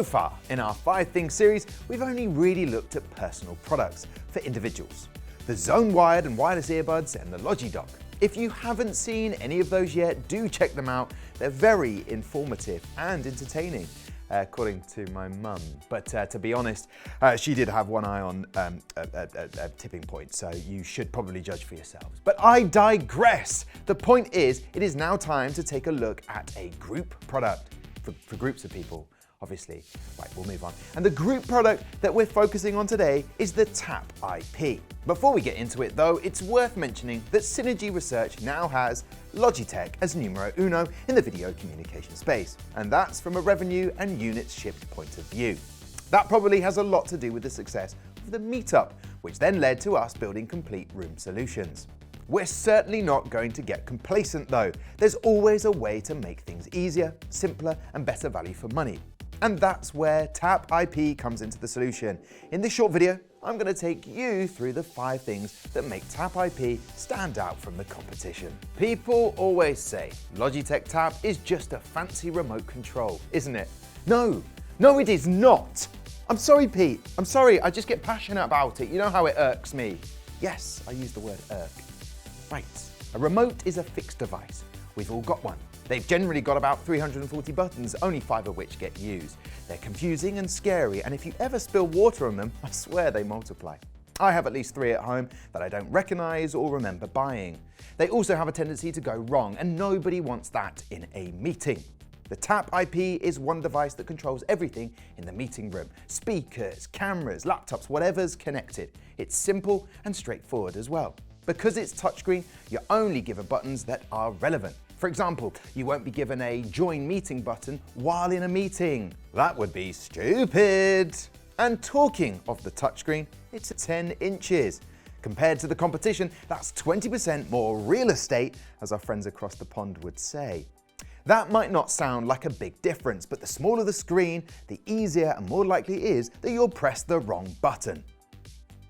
So far, in our 5 Things series, we've only really looked at personal products for individuals. The zone-wired and wireless earbuds and the Logidock. If you haven't seen any of those yet, do check them out. They're very informative and entertaining, according to my mum. But to be honest, she did have one eye on a tipping point, so you should probably judge for yourselves. But I digress. The point is, it is now time to take a look at a group product for groups of people, obviously. Right, we'll move on. And the group product that we're focusing on today is the TAP IP. Before we get into it though, it's worth mentioning that Synergy Research now has Logitech as numero uno in the video communication space. And that's from a revenue and units shipped point of view. That probably has a lot to do with the success of the Meetup, which then led to us building complete room solutions. We're certainly not going to get complacent though. There's always a way to make things easier, simpler, and better value for money. And that's where TAP IP comes into the solution. In this short video, I'm going to take you through the 5 things that make TAP IP stand out from the competition. People always say Logitech TAP is just a fancy remote control, isn't it? No, it is not. I'm sorry, Pete. I'm sorry, I just get passionate about it. You know how it irks me. Yes, I use the word irk. Right, a remote is a fixed device. We've all got one. They've generally got about 340 buttons, only 5 of which get used. They're confusing and scary, and if you ever spill water on them, I swear they multiply. I have at least 3 at home that I don't recognize or remember buying. They also have a tendency to go wrong, and nobody wants that in a meeting. The TAP IP is one device that controls everything in the meeting room. Speakers, cameras, laptops, whatever's connected. It's simple and straightforward as well. Because it's touchscreen, you're only given buttons that are relevant. For example, you won't be given a join meeting button while in a meeting. That would be stupid. And talking of the touchscreen, it's 10 inches. Compared to the competition, that's 20% more real estate, as our friends across the pond would say. That might not sound like a big difference, but the smaller the screen, the easier and more likely it is that you'll press the wrong button.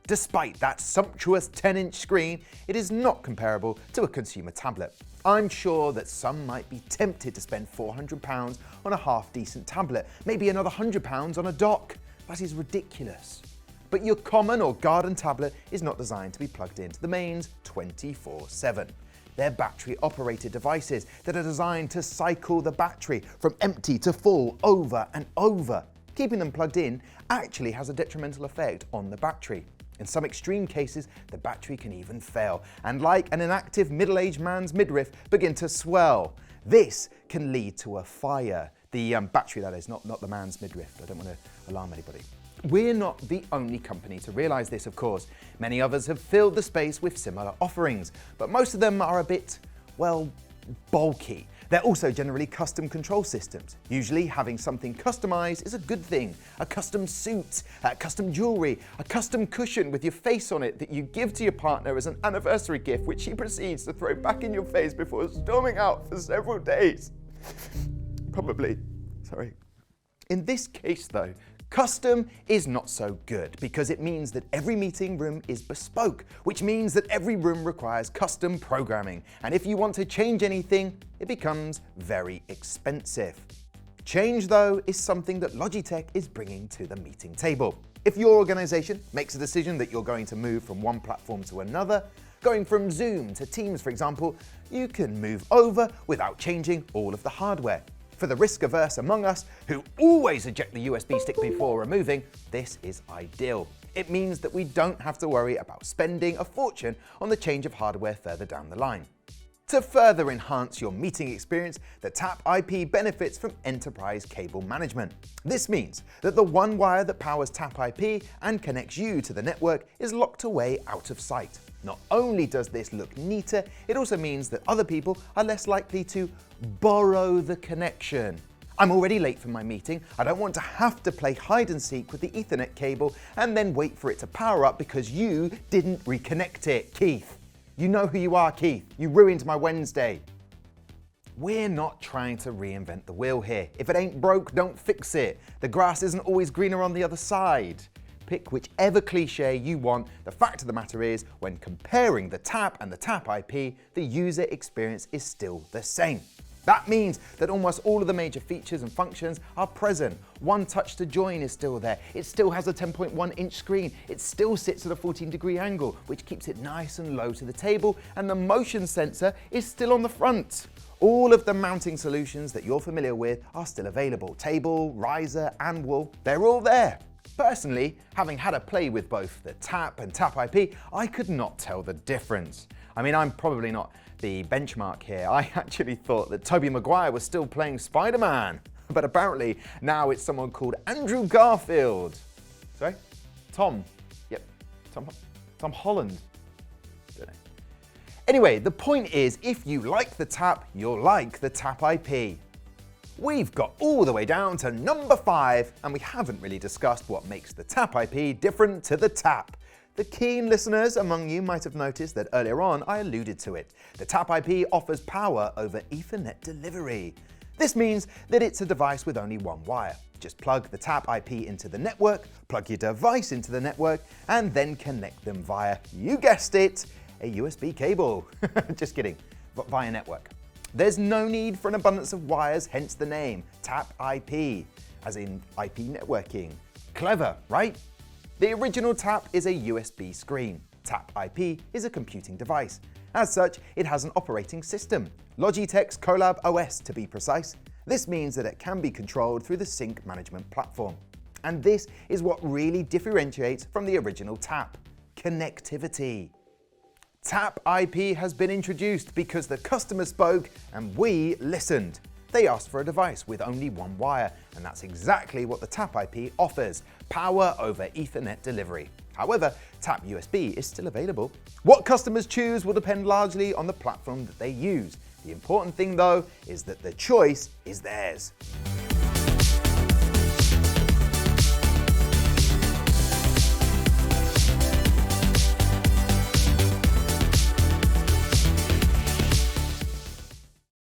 Despite that sumptuous 10-inch screen, it is not comparable to a consumer tablet. I'm sure that some might be tempted to spend £400 on a half-decent tablet, maybe another £100 on a dock. That is ridiculous. But your common or garden tablet is not designed to be plugged into the mains 24/7. They're battery-operated devices that are designed to cycle the battery from empty to full over and over. Keeping them plugged in actually has a detrimental effect on the battery. In some extreme cases, the battery can even fail, and like an inactive middle-aged man's midriff, begin to swell. This can lead to a fire. The battery, that is, not the man's midriff. I don't want to alarm anybody. We're not the only company to realize this, of course. Many others have filled the space with similar offerings, but most of them are a bit, well, bulky. They're also generally custom control systems. Usually having something customized is a good thing. A custom suit, custom jewelry, a custom cushion with your face on it that you give to your partner as an anniversary gift, which she proceeds to throw back in your face before storming out for several days. Probably. Sorry. In this case though, custom is not so good because it means that every meeting room is bespoke, which means that every room requires custom programming. And if you want to change anything, it becomes very expensive. Change, though, is something that Logitech is bringing to the meeting table. If your organization makes a decision that you're going to move from one platform to another, going from Zoom to Teams, for example, you can move over without changing all of the hardware. For the risk-averse among us, who always eject the USB stick before removing, this is ideal. It means that we don't have to worry about spending a fortune on the change of hardware further down the line. To further enhance your meeting experience, the TAP IP benefits from enterprise cable management. This means that the one wire that powers TAP IP and connects you to the network is locked away out of sight. Not only does this look neater, it also means that other people are less likely to borrow the connection. I'm already late for my meeting. I don't want to have to play hide and seek with the Ethernet cable and then wait for it to power up because you didn't reconnect it, Keith. You know who you are, Keith. You ruined my Wednesday. We're not trying to reinvent the wheel here. If it ain't broke, don't fix it. The grass isn't always greener on the other side. Pick whichever cliche you want. The fact of the matter is, when comparing the TAP and the TAP IP, the user experience is still the same. That means that almost all of the major features and functions are present. One touch to join is still there. It still has a 10.1-inch screen. It still sits at a 14-degree angle, which keeps it nice and low to the table, and the motion sensor is still on the front. All of the mounting solutions that you're familiar with are still available. Table, riser, and wall, they're all there. Personally, having had a play with both the Tap and Tap IP, I could not tell the difference. I mean, I'm probably not the benchmark here. I actually thought that Tobey Maguire was still playing Spider-Man, but apparently now it's someone called Andrew Garfield. Sorry? Tom. Yep, Tom Holland. Don't know. Anyway, the point is, if you like the Tap, you'll like the Tap IP. We've got all the way down to number 5, and we haven't really discussed what makes the Tap IP different to the Tap. The keen listeners among you might have noticed that earlier on I alluded to it. The Tap IP offers power over Ethernet delivery. This means that it's a device with only one wire. Just plug the Tap IP into the network, plug your device into the network, and then connect them via, you guessed it, a USB cable. Just kidding, via network. There's no need for an abundance of wires, hence the name, Tap IP, as in IP networking. Clever, right? The original Tap is a USB screen. Tap IP is a computing device. As such, it has an operating system, Logitech's Colab OS to be precise. This means that it can be controlled through the sync management platform. And this is what really differentiates from the original Tap: connectivity. Tap IP has been introduced because the customer spoke and we listened. They asked for a device with only one wire, and that's exactly what the Tap IP offers: power over Ethernet delivery. However, Tap USB is still available. What customers choose will depend largely on the platform that they use. The important thing though is that the choice is theirs.